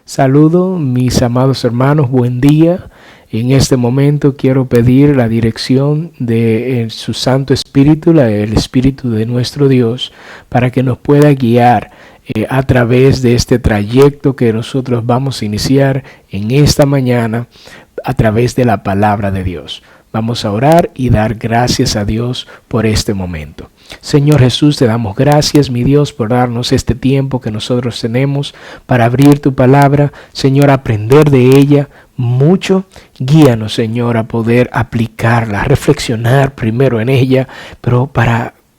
Saludo mis amados hermanos, buen día. En este momento quiero pedir la dirección de su Santo Espíritu, el Espíritu de nuestro Dios, para que nos pueda guiar a través de este trayecto que nosotros vamos a iniciar en esta mañana a través de la palabra de Dios. Vamos a orar y dar gracias a Dios por este momento. Señor Jesús, te damos gracias, mi Dios, por darnos este tiempo que nosotros tenemos para abrir tu palabra, Señor, aprender de ella mucho. Guíanos, Señor, a poder aplicarla, reflexionar primero en ella, pero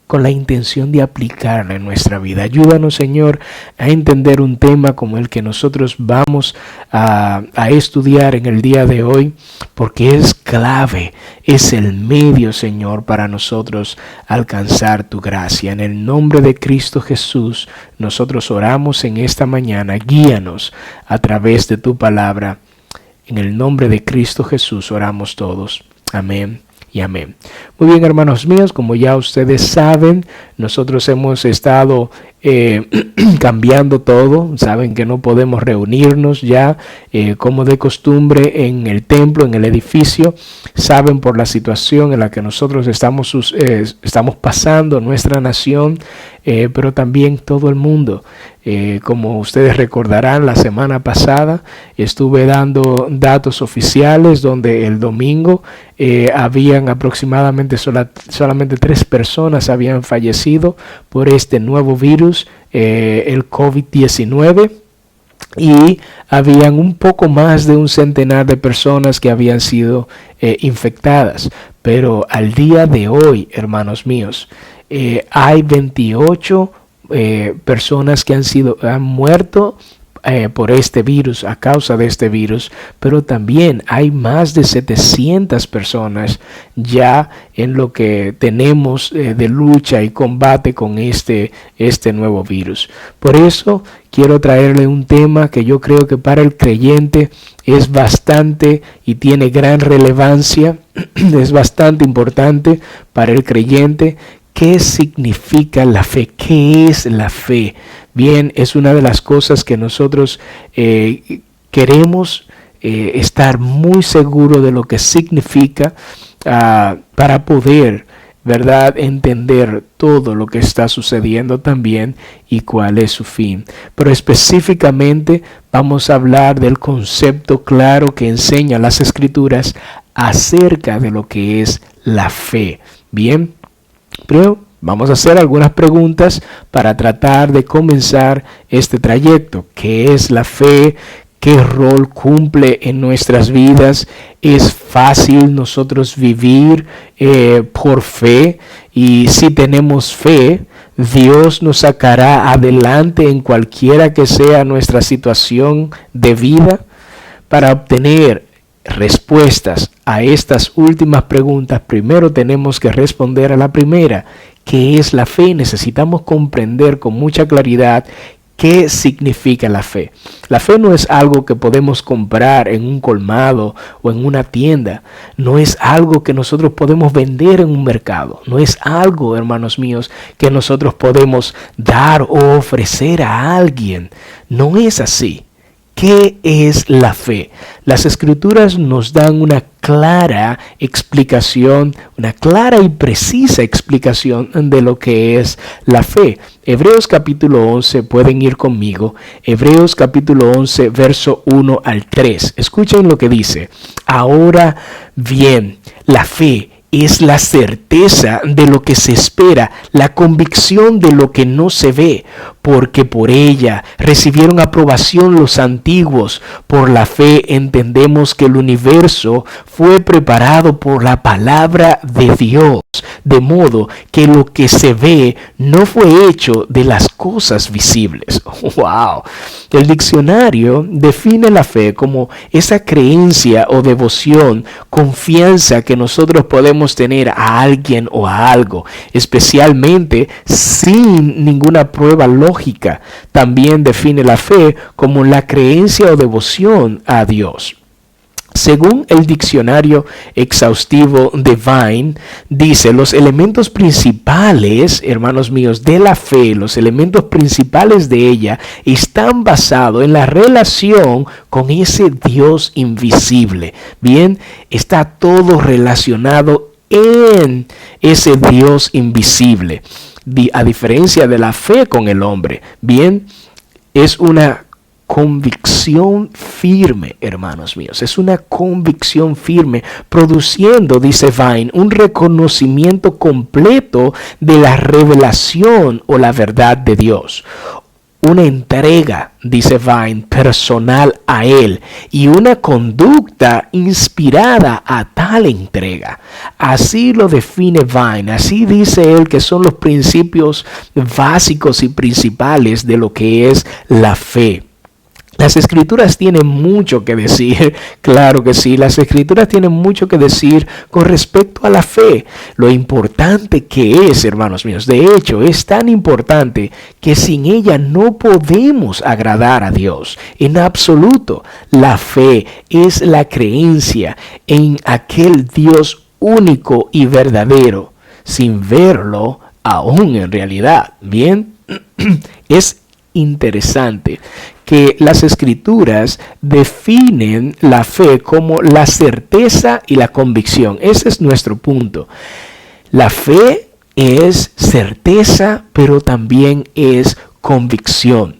con la intención de aplicarla en nuestra vida. Ayúdanos, Señor, a entender un tema como el que nosotros vamos a estudiar en el día de hoy, porque es clave, es el medio, Señor, para nosotros alcanzar tu gracia. En el nombre de Cristo Jesús, nosotros oramos en esta mañana. Guíanos a través de tu palabra. En el nombre de Cristo Jesús oramos todos. Amén. Y amén. Muy bien, hermanos míos, como ya ustedes saben, nosotros hemos estado cambiando todo. Saben que no podemos reunirnos ya como de costumbre en el templo, en el edificio. Saben por la situación en la que nosotros estamos pasando, nuestra nación, pero también todo el mundo. Como ustedes recordarán, la semana pasada estuve dando datos oficiales donde el domingo habían aproximadamente solamente 3 personas habían fallecido por este nuevo virus, el COVID-19, y habían un poco más de un centenar de personas que habían sido infectadas. Pero al día de hoy, hermanos míos, hay 28 personas que han muerto por este virus, a causa de este virus, pero también hay más de 700 personas ya en lo que tenemos de lucha y combate con este nuevo virus. Por eso quiero traerle un tema que yo creo que para el creyente es bastante y tiene gran relevancia, es bastante importante para el creyente. ¿Qué significa la fe? ¿Qué es la fe? Bien, es una de las cosas que nosotros queremos estar muy seguros de lo que significa para poder, ¿verdad?, entender todo lo que está sucediendo también y cuál es su fin. Pero específicamente vamos a hablar del concepto claro que enseña las Escrituras acerca de lo que es la fe. Bien. Pero vamos a hacer algunas preguntas para tratar de comenzar este trayecto. ¿Qué es la fe? ¿Qué rol cumple en nuestras vidas? ¿Es fácil nosotros vivir por fe? Y si tenemos fe, Dios nos sacará adelante en cualquiera que sea nuestra situación de vida. Para obtener respuestas a estas últimas preguntas, primero tenemos que responder a la primera. ¿Qué es la fe? Necesitamos comprender con mucha claridad qué significa la fe. La fe no es algo que podemos comprar en un colmado o en una tienda. No es algo que nosotros podemos vender en un mercado. No es algo, hermanos míos, que nosotros podemos dar o ofrecer a alguien. No es así. ¿Qué es la fe? Las Escrituras nos dan una clara explicación, una clara y precisa explicación de lo que es la fe. Hebreos capítulo 11, pueden ir conmigo. Hebreos capítulo 11, verso 1 al 3. Escuchen lo que dice. Ahora bien, la fe es la certeza de lo que se espera, la convicción de lo que no se ve, porque por ella recibieron aprobación los antiguos. Por la fe entendemos que el universo fue preparado por la palabra de Dios, de modo que lo que se ve no fue hecho de las cosas visibles. ¡Wow! El diccionario define la fe como esa creencia o devoción, confianza que nosotros podemos tener a alguien o a algo, especialmente sin ninguna prueba lógica. También define la fe como la creencia o devoción a Dios. Según el diccionario exhaustivo de Vine, dice, los elementos principales, hermanos míos, de la fe, los elementos principales de ella, están basados en la relación con ese Dios invisible. Bien, está todo relacionado en ese Dios invisible. A diferencia de la fe con el hombre, bien, es una convicción firme, hermanos míos. Es una convicción firme, produciendo, dice Vine, un reconocimiento completo de la revelación o la verdad de Dios. Una entrega, dice Vine, personal a Él y una conducta inspirada a tal entrega. Así lo define Vine, así dice él que son los principios básicos y principales de lo que es la fe. Las escrituras tienen mucho que decir, claro que sí, las escrituras tienen mucho que decir con respecto a la fe, lo importante que es, hermanos míos. De hecho, es tan importante que sin ella no podemos agradar a Dios en absoluto. La fe es la creencia en aquel Dios único y verdadero, sin verlo aún en realidad. Bien, es interesante que las escrituras definen la fe como la certeza y la convicción. Ese es nuestro punto. La fe es certeza, pero también es convicción.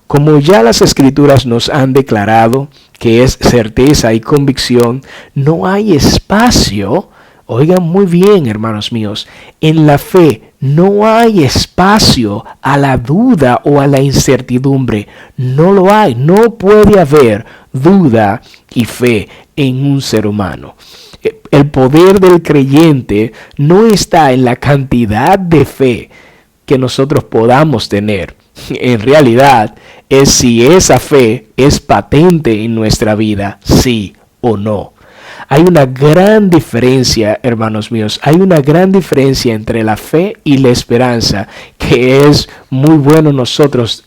Como ya las escrituras nos han declarado que es certeza y convicción, no hay espacio, oigan muy bien, hermanos míos, en la fe no hay espacio a la duda o a la incertidumbre. No lo hay. No puede haber duda y fe en un ser humano. El poder del creyente no está en la cantidad de fe que nosotros podamos tener. En realidad es si esa fe es patente en nuestra vida, sí o no. Hay una gran diferencia, hermanos míos, hay una gran diferencia entre la fe y la esperanza, que es muy bueno nosotros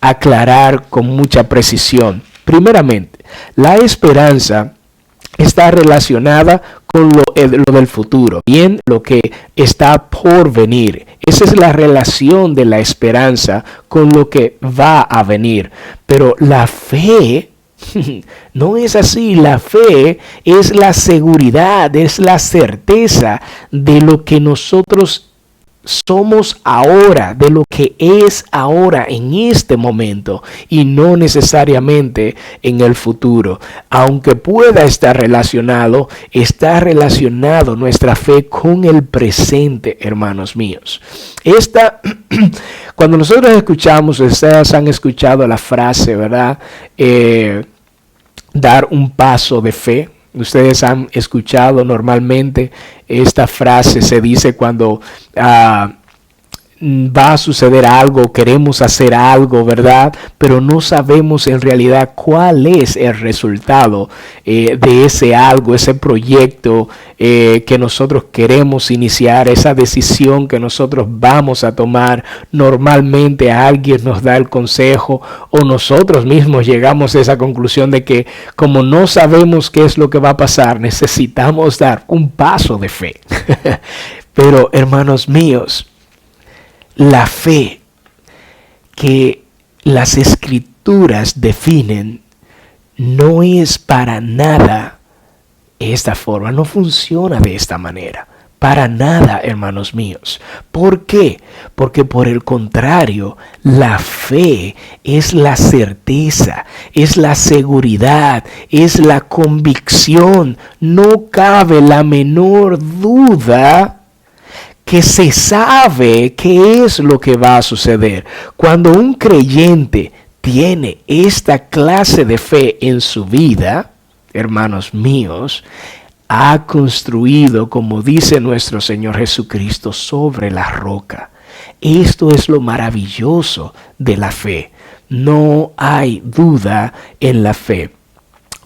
aclarar con mucha precisión. Primeramente, la esperanza está relacionada con lo del futuro, bien, lo que está por venir. Esa es la relación de la esperanza con lo que va a venir. Pero la fe no es así. La fe es la seguridad, es la certeza de lo que nosotros somos ahora, de lo que es ahora en este momento y no necesariamente en el futuro. Aunque pueda estar relacionado, está relacionado nuestra fe con el presente, hermanos míos. Cuando nosotros escuchamos, ustedes han escuchado la frase, ¿verdad? Dar un paso de fe. Ustedes han escuchado normalmente esta frase, se dice cuando va a suceder algo, queremos hacer algo, ¿verdad? Pero no sabemos en realidad cuál es el resultado de ese algo, ese proyecto que nosotros queremos iniciar, esa decisión que nosotros vamos a tomar. Normalmente alguien nos da el consejo o nosotros mismos llegamos a esa conclusión de que como no sabemos qué es lo que va a pasar, necesitamos dar un paso de fe. Pero, hermanos míos, la fe que las escrituras definen no es para nada esta forma, no funciona de esta manera. Para nada, hermanos míos. ¿Por qué? Porque por el contrario, la fe es la certeza, es la seguridad, es la convicción. No cabe la menor duda que se sabe qué es lo que va a suceder. Cuando un creyente tiene esta clase de fe en su vida, hermanos míos, ha construido, como dice nuestro Señor Jesucristo, sobre la roca. Esto es lo maravilloso de la fe. No hay duda en la fe.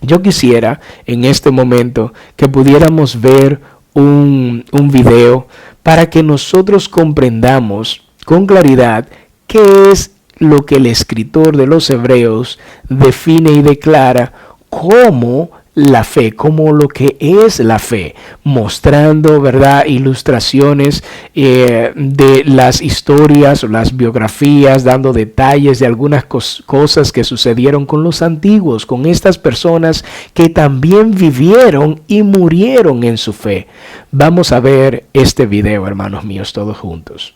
Yo quisiera en este momento que pudiéramos ver un video para que nosotros comprendamos con claridad qué es lo que el escritor de los Hebreos define y declara como la fe, como lo que es la fe, mostrando, ¿verdad?, ilustraciones de las historias o las biografías, dando detalles de algunas cosas que sucedieron con los antiguos, con estas personas que también vivieron y murieron en su fe. Vamos a ver este video, hermanos míos, todos juntos.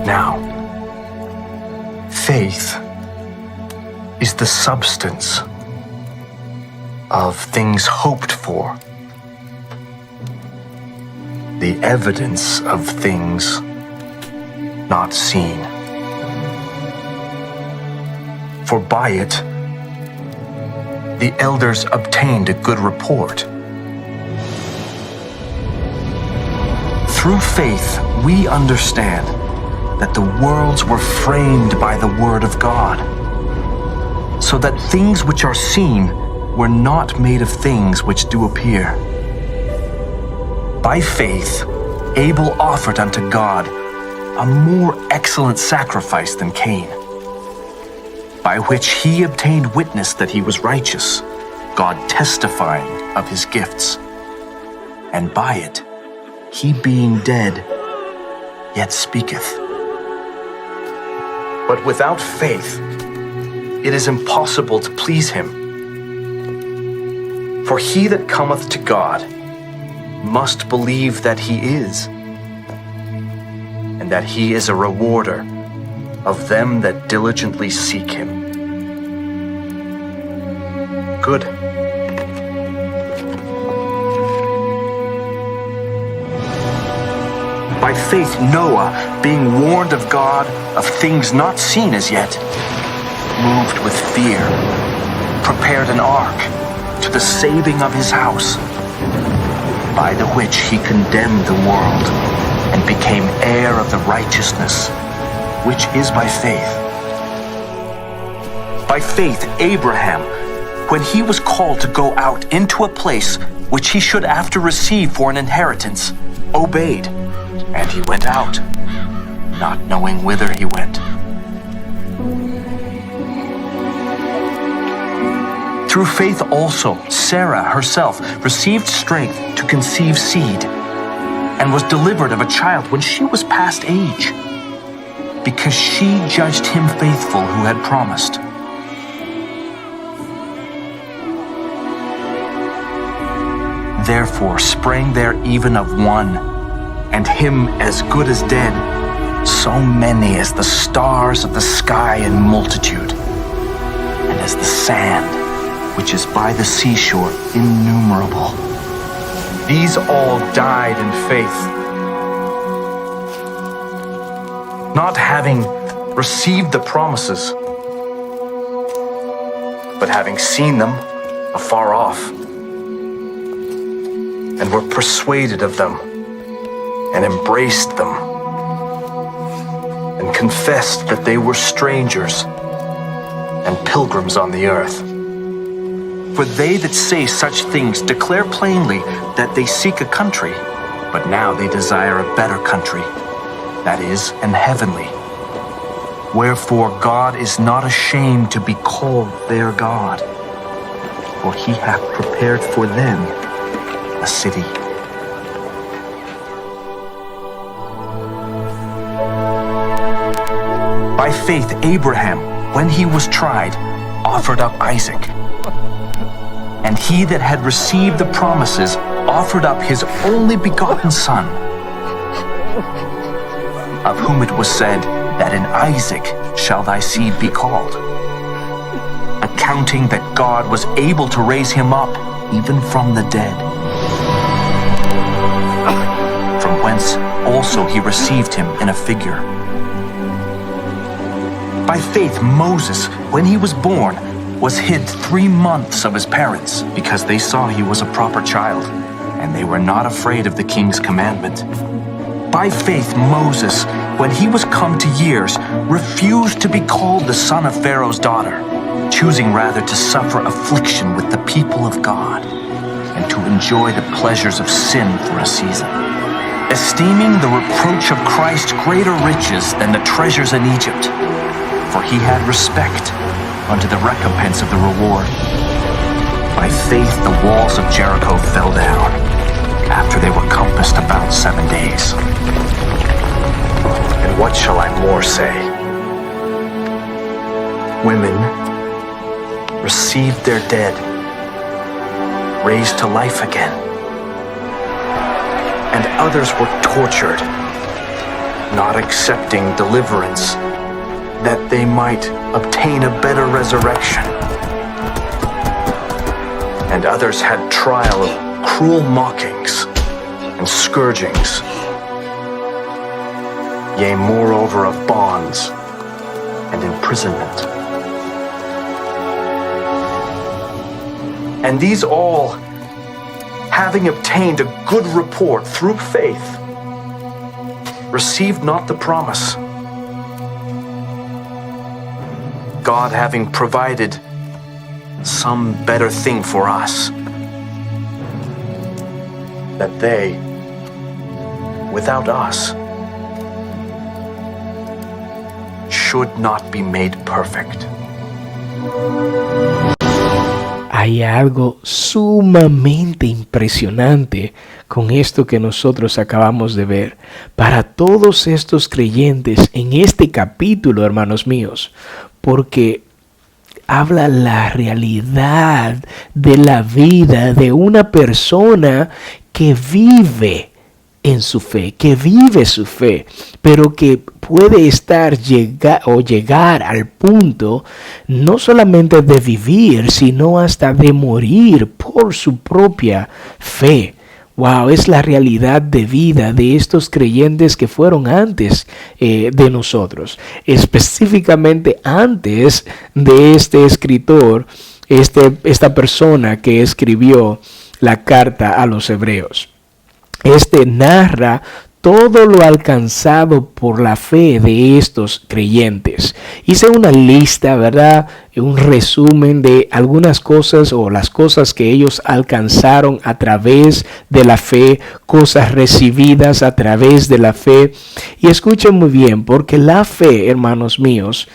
Now, faith is the substance of things hoped for, the evidence of things not seen. For by it, the elders obtained a good report. Through faith, we understand that the worlds were framed by the word of God, so that things which are seen were not made of things which do appear. By faith, Abel offered unto God a more excellent sacrifice than Cain, by which he obtained witness that he was righteous, God testifying of his gifts. And by it, he being dead, yet speaketh. But without faith, it is impossible to please him. For he that cometh to God must believe that he is, and that he is a rewarder of them that diligently seek him. Good. By faith, Noah, being warned of God of things not seen as yet, moved with fear, prepared an ark to the saving of his house, by the which he condemned the world, and became heir of the righteousness, which is by faith. By faith, Abraham, when he was called to go out into a place which he should after receive for an inheritance, obeyed. And he went out, not knowing whither he went. Through faith also, Sarah herself received strength to conceive seed, and was delivered of a child when she was past age, because she judged him faithful who had promised. Therefore sprang there even of one, and him as good as dead, so many as the stars of the sky in multitude, and as the sand which is by the seashore innumerable. These all died in faith, not having received the promises, but having seen them afar off, and were persuaded of them, and embraced them, and confessed that they were strangers and pilgrims on the earth. For they that say such things declare plainly that they seek a country, but now they desire a better country, that is, an heavenly. Wherefore God is not ashamed to be called their God, for he hath prepared for them a city. By faith, Abraham, when he was tried, offered up Isaac. And he that had received the promises offered up his only begotten son, of whom it was said, that in Isaac shall thy seed be called, accounting that God was able to raise him up even from the dead, from whence also he received him in a figure. By faith, Moses, when he was born, was hid 3 months of his parents, because they saw he was a proper child, and they were not afraid of the king's commandment. By faith, Moses, when he was come to years, refused to be called the son of Pharaoh's daughter, choosing rather to suffer affliction with the people of God and to enjoy the pleasures of sin for a season, esteeming the reproach of Christ greater riches than the treasures in Egypt, for he had respect unto the recompense of the reward. By faith the walls of Jericho fell down, after they were compassed about 7 days. And what shall I more say? Women received their dead, raised to life again. And others were tortured, not accepting deliverance, that they might obtain a better resurrection. And others had trial of cruel mockings and scourgings, yea, moreover of bonds and imprisonment. And these all, having obtained a good report through faith, received not the promise, God having provided some better thing for us, that they, without us, should not be made perfect. Hay algo sumamente impresionante con esto que nosotros acabamos de ver. Para todos estos creyentes en este capítulo, hermanos míos, porque habla la realidad de la vida de una persona que vive en su fe, que vive su fe, pero que puede llegar al punto no solamente de vivir, sino hasta de morir por su propia fe. Wow, es la realidad de vida de estos creyentes que fueron antes de nosotros. Específicamente antes de este escritor, esta persona que escribió la carta a los hebreos. Narra todo lo alcanzado por la fe de estos creyentes. Hice una lista, ¿verdad? Un resumen de algunas cosas o las cosas que ellos alcanzaron a través de la fe, cosas recibidas a través de la fe. Y escuchen muy bien, porque la fe, hermanos míos,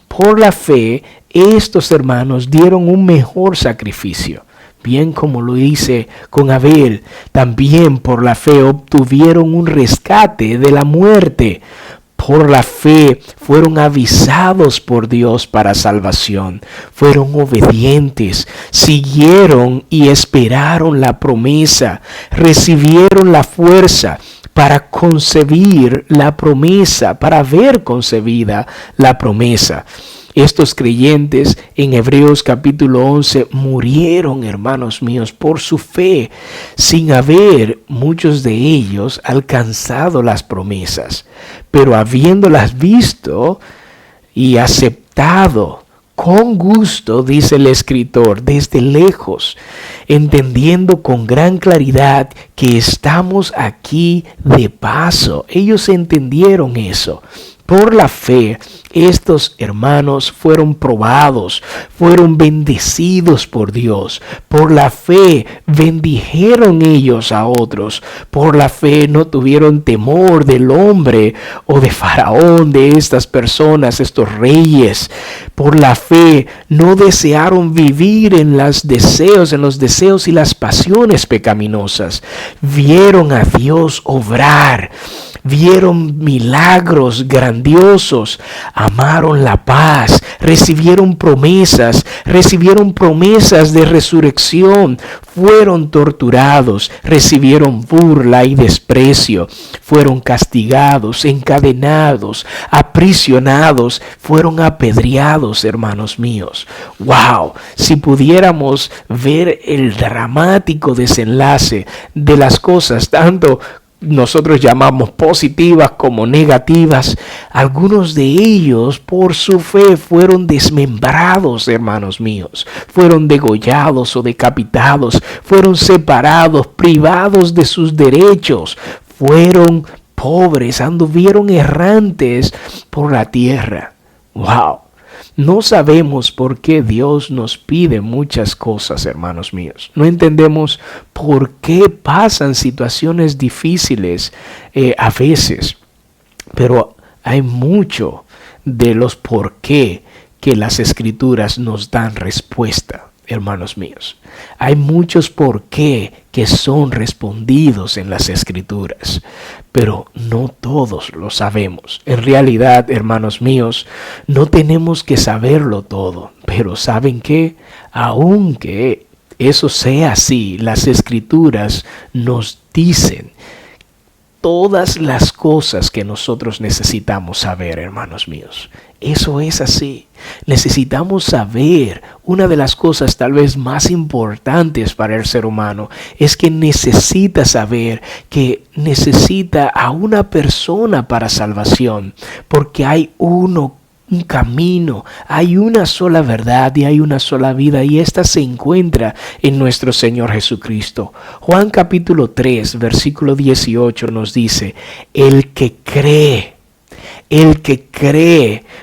por la fe, estos hermanos dieron un mejor sacrificio. Bien como lo hice con Abel, también por la fe obtuvieron un rescate de la muerte. Por la fe fueron avisados por Dios para salvación. Fueron obedientes, siguieron y esperaron la promesa. Recibieron la fuerza para concebir la promesa, para ver concebida la promesa. Estos creyentes en Hebreos capítulo 11 murieron, hermanos míos, por su fe, sin haber muchos de ellos alcanzado las promesas, pero habiéndolas visto y aceptado con gusto, dice el escritor, desde lejos, entendiendo con gran claridad que estamos aquí de paso. Ellos entendieron eso. Por la fe, estos hermanos fueron probados, fueron bendecidos por Dios. Por la fe, bendijeron ellos a otros. Por la fe, no tuvieron temor del hombre o de Faraón, de estas personas, estos reyes. Por la fe, no desearon vivir en los deseos y las pasiones pecaminosas. Vieron a Dios obrar. Vieron milagros grandiosos, amaron la paz, recibieron promesas de resurrección, fueron torturados, recibieron burla y desprecio, fueron castigados, encadenados, aprisionados, fueron apedreados, hermanos míos. ¡Wow! Si pudiéramos ver el dramático desenlace de las cosas, tanto nosotros llamamos positivas como negativas, algunos de ellos por su fe fueron desmembrados, hermanos míos, fueron degollados o decapitados, fueron separados, privados de sus derechos, fueron pobres, anduvieron errantes por la tierra. ¡Wow! No sabemos por qué Dios nos pide muchas cosas, hermanos míos. No entendemos por qué pasan situaciones difíciles a veces. Pero hay mucho de los por qué que las Escrituras nos dan respuesta, hermanos míos. Hay muchos por qué que son respondidos en las Escrituras, pero no todos lo sabemos. En realidad, hermanos míos, no tenemos que saberlo todo, pero ¿saben qué? Aunque eso sea así, las Escrituras nos dicen todas las cosas que nosotros necesitamos saber, hermanos míos. Eso es así. Necesitamos saber, una de las cosas tal vez más importantes para el ser humano es que necesita saber que necesita a una persona para salvación, porque hay un camino, hay una sola verdad y hay una sola vida, y esta se encuentra en nuestro Señor Jesucristo. Juan capítulo 3, versículo 18 nos dice: el que cree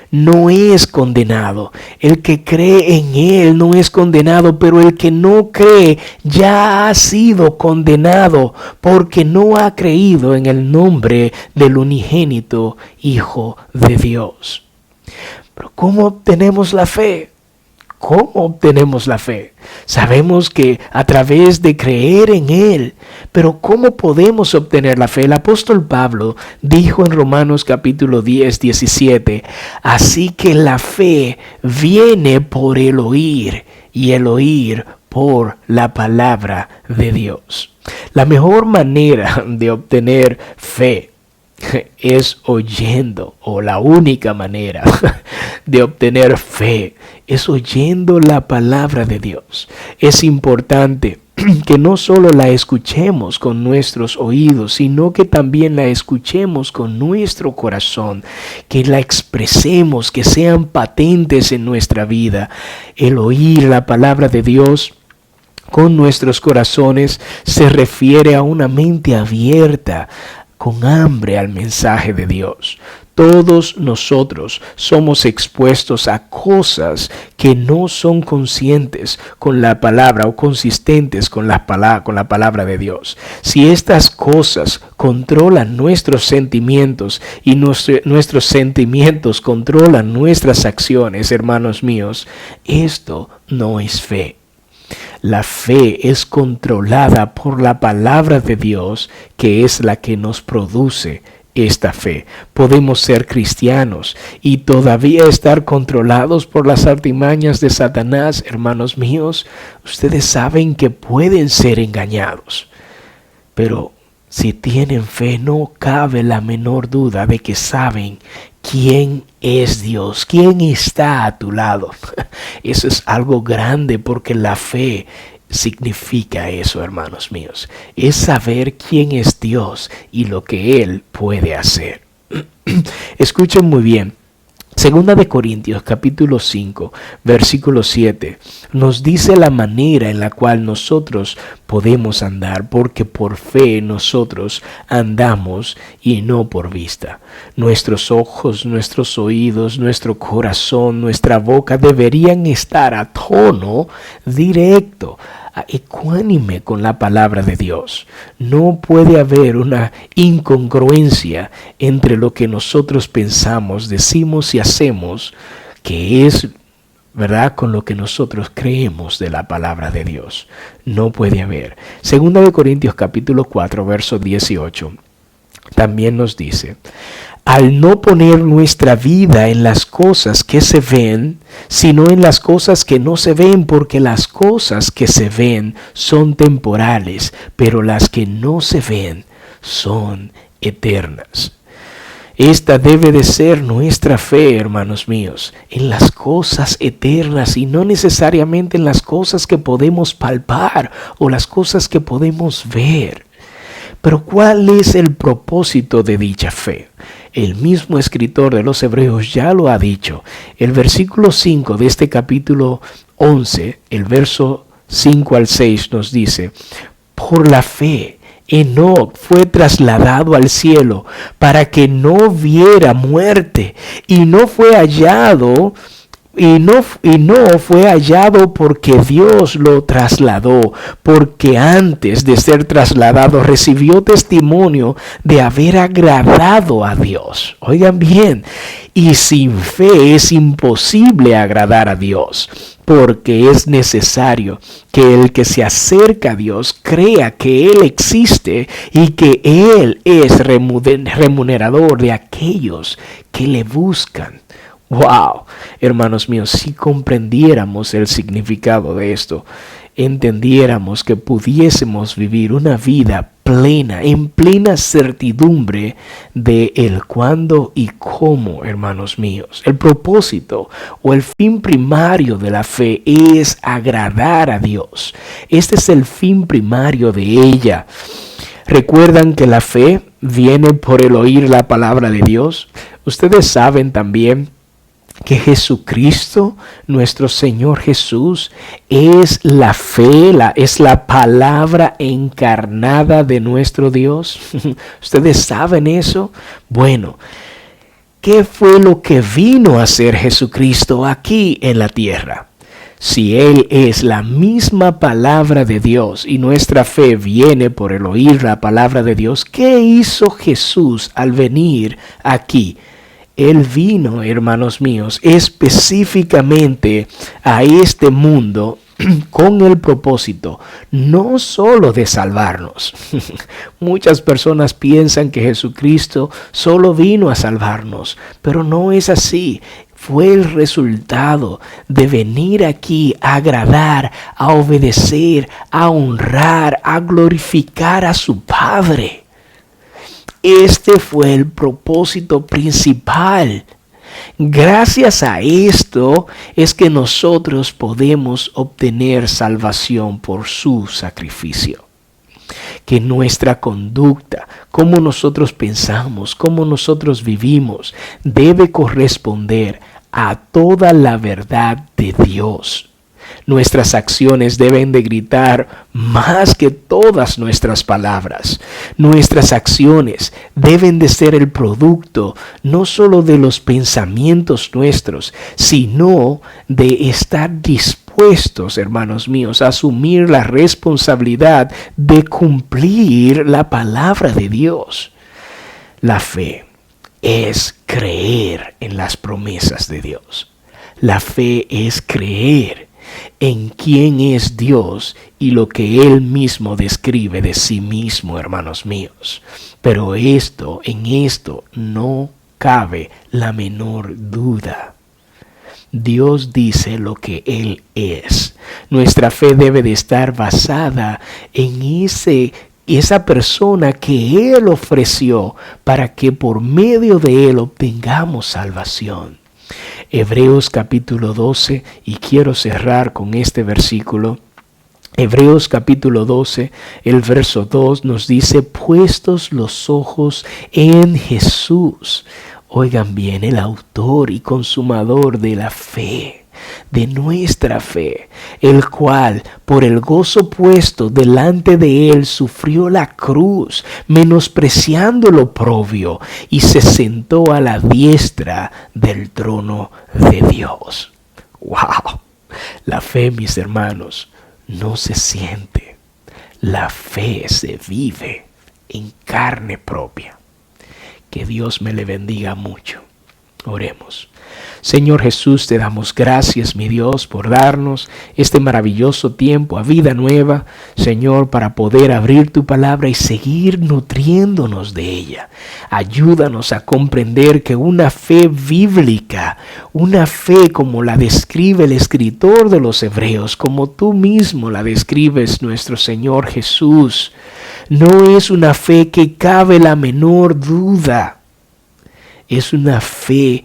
no es condenado. El que cree en Él no es condenado, pero el que no cree ya ha sido condenado porque no ha creído en el nombre del unigénito Hijo de Dios. Pero ¿cómo obtenemos la fe? ¿Cómo obtenemos la fe? Sabemos que a través de creer en Él. Pero ¿cómo podemos obtener la fe? El apóstol Pablo dijo en Romanos capítulo 10, 17, así que la fe viene por el oír y el oír por la palabra de Dios. La mejor manera de obtener fe es oyendo, o la única manera de obtener fe es oyendo la palabra de Dios. Es importante que no solo la escuchemos con nuestros oídos, sino que también la escuchemos con nuestro corazón, que la expresemos, que sean patentes en nuestra vida. El oír la palabra de Dios con nuestros corazones se refiere a una mente abierta, con hambre al mensaje de Dios. Todos nosotros somos expuestos a cosas que no son conscientes con la palabra o consistentes con la palabra de Dios. Si estas cosas controlan nuestros sentimientos y nuestros sentimientos controlan nuestras acciones, hermanos míos, esto no es fe. La fe es controlada por la palabra de Dios, que es la que nos produce esta fe. Podemos ser cristianos y todavía estar controlados por las artimañas de Satanás, hermanos míos. Ustedes saben que pueden ser engañados, pero si tienen fe, no cabe la menor duda de que saben quién es Dios, quién está a tu lado. Eso es algo grande, porque la fe significa eso, hermanos míos. Es saber quién es Dios y lo que Él puede hacer. Escuchen muy bien. Segunda de Corintios capítulo 5, versículo 7, nos dice la manera en la cual nosotros podemos andar, porque por fe nosotros andamos y no por vista. Nuestros ojos, nuestros oídos, nuestro corazón, nuestra boca deberían estar a tono directo, ecuánime con la palabra de Dios. No puede haber una incongruencia entre lo que nosotros pensamos, decimos y hacemos, que es verdad, con lo que nosotros creemos de la palabra de Dios. No puede haber. Segunda de Corintios capítulo 4, verso 18, también nos dice: al no poner nuestra vida en las cosas que se ven, sino en las cosas que no se ven, porque las cosas que se ven son temporales, pero las que no se ven son eternas. Esta debe de ser nuestra fe, hermanos míos, en las cosas eternas y no necesariamente en las cosas que podemos palpar o las cosas que podemos ver. Pero ¿cuál es el propósito de dicha fe? El mismo escritor de los Hebreos ya lo ha dicho. El versículo 5 de este capítulo 11, el verso 5 al 6 nos dice: por la fe Enoc fue trasladado al cielo para que no viera muerte, y no fue hallado Y no fue hallado porque Dios lo trasladó, porque antes de ser trasladado recibió testimonio de haber agradado a Dios. Oigan bien, y sin fe es imposible agradar a Dios, porque es necesario que el que se acerca a Dios crea que Él existe y que Él es remunerador de aquellos que le buscan. Wow, hermanos míos, si comprendiéramos el significado de esto, entendiéramos que pudiésemos vivir una vida plena, en plena certidumbre de el cuándo y cómo, hermanos míos. El propósito o el fin primario de la fe es agradar a Dios. Este es el fin primario de ella. ¿Recuerdan que la fe viene por el oír la palabra de Dios? Ustedes saben también que Jesucristo, nuestro Señor Jesús, es la fe, es la palabra encarnada de nuestro Dios. ¿Ustedes saben eso? Bueno, ¿qué fue lo que vino a hacer Jesucristo aquí en la tierra? Si Él es la misma palabra de Dios y nuestra fe viene por el oír la palabra de Dios, ¿qué hizo Jesús al venir aquí? Él vino, hermanos míos, específicamente a este mundo con el propósito no solo de salvarnos. Muchas personas piensan que Jesucristo solo vino a salvarnos, pero no es así. Fue el resultado de venir aquí a agradar, a obedecer, a honrar, a glorificar a su Padre. Este fue el propósito principal. Gracias a esto es que nosotros podemos obtener salvación por su sacrificio. Que nuestra conducta, cómo nosotros pensamos, cómo nosotros vivimos, debe corresponder a toda la verdad de Dios. Nuestras acciones deben de gritar más que todas nuestras palabras. Nuestras acciones deben de ser el producto no solo de los pensamientos nuestros, sino de estar dispuestos, hermanos míos, a asumir la responsabilidad de cumplir la palabra de Dios. La fe es creer en las promesas de Dios. La fe es creer en quién es Dios y lo que Él mismo describe de sí mismo, hermanos míos. Pero en esto no cabe la menor duda. Dios dice lo que Él es. Nuestra fe debe de estar basada en esa persona que Él ofreció para que por medio de Él obtengamos salvación. Hebreos capítulo 12, y quiero cerrar con este versículo. Hebreos capítulo 12, el verso 2 nos dice: puestos los ojos en Jesús. Oigan bien, el autor y consumador de la fe, de nuestra fe, el cual por el gozo puesto delante de él sufrió la cruz, menospreciando lo oprobio, y se sentó a la diestra del trono de Dios. ¡Wow! La fe, mis hermanos, no se siente. La fe se vive en carne propia. Que Dios me le bendiga mucho. Oremos. Señor Jesús, te damos gracias, mi Dios, por darnos este maravilloso tiempo a vida nueva, Señor, para poder abrir tu palabra y seguir nutriéndonos de ella. Ayúdanos a comprender que una fe bíblica, una fe como la describe el escritor de los Hebreos, como tú mismo la describes, nuestro Señor Jesús, no es una fe que cabe la menor duda. Es una fe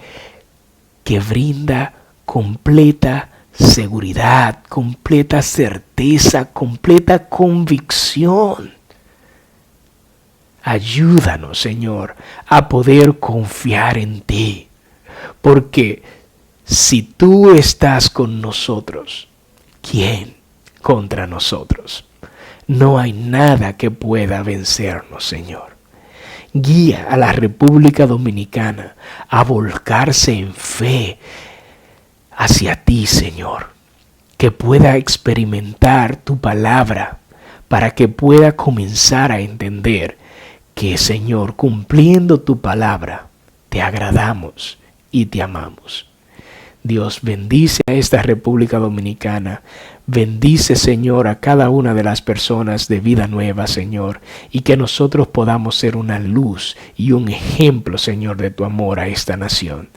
que brinda completa seguridad, completa certeza, completa convicción. Ayúdanos, Señor, a poder confiar en ti, porque si tú estás con nosotros, ¿quién contra nosotros? No hay nada que pueda vencernos, Señor. Guía a la República Dominicana a volcarse en fe, hacia ti, Señor, que pueda experimentar tu palabra, para que pueda comenzar a entender que, Señor, cumpliendo tu palabra, te agradamos y te amamos. Dios, bendice a esta República Dominicana. Bendice, Señor, a cada una de las personas de Vida Nueva, Señor, y que nosotros podamos ser una luz y un ejemplo, Señor, de tu amor a esta nación.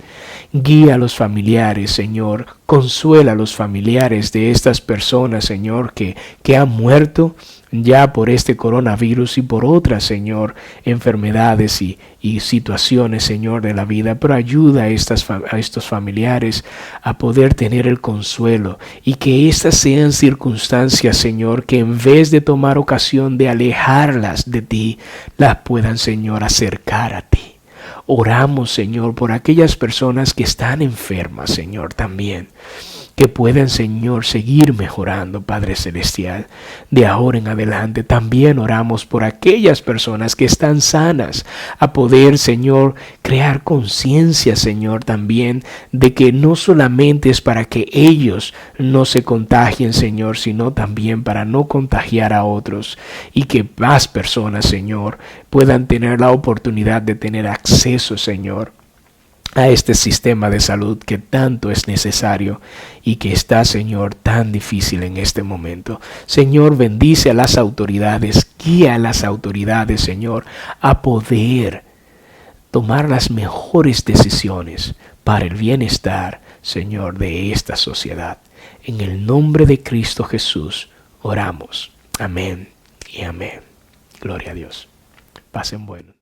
Guía a los familiares, Señor. Consuela a los familiares de estas personas, Señor, que han muerto ya por este coronavirus y por otras, Señor, enfermedades y situaciones, Señor, de la vida. Pero ayuda a estos familiares a poder tener el consuelo, y que estas sean circunstancias, Señor, que en vez de tomar ocasión de alejarlas de ti, las puedan, Señor, acercar a ti. Oramos, Señor, por aquellas personas que están enfermas, Señor, también, que puedan, Señor, seguir mejorando, Padre Celestial, de ahora en adelante. También oramos por aquellas personas que están sanas, a poder, Señor, crear conciencia, Señor, también, de que no solamente es para que ellos no se contagien, Señor, sino también para no contagiar a otros, y que más personas, Señor, puedan tener la oportunidad de tener acceso, Señor, a este sistema de salud que tanto es necesario y que está, Señor, tan difícil en este momento. Señor, bendice a las autoridades, guía a las autoridades, Señor, a poder tomar las mejores decisiones para el bienestar, Señor, de esta sociedad. En el nombre de Cristo Jesús oramos. Amén y amén. Gloria a Dios. Pasen bueno.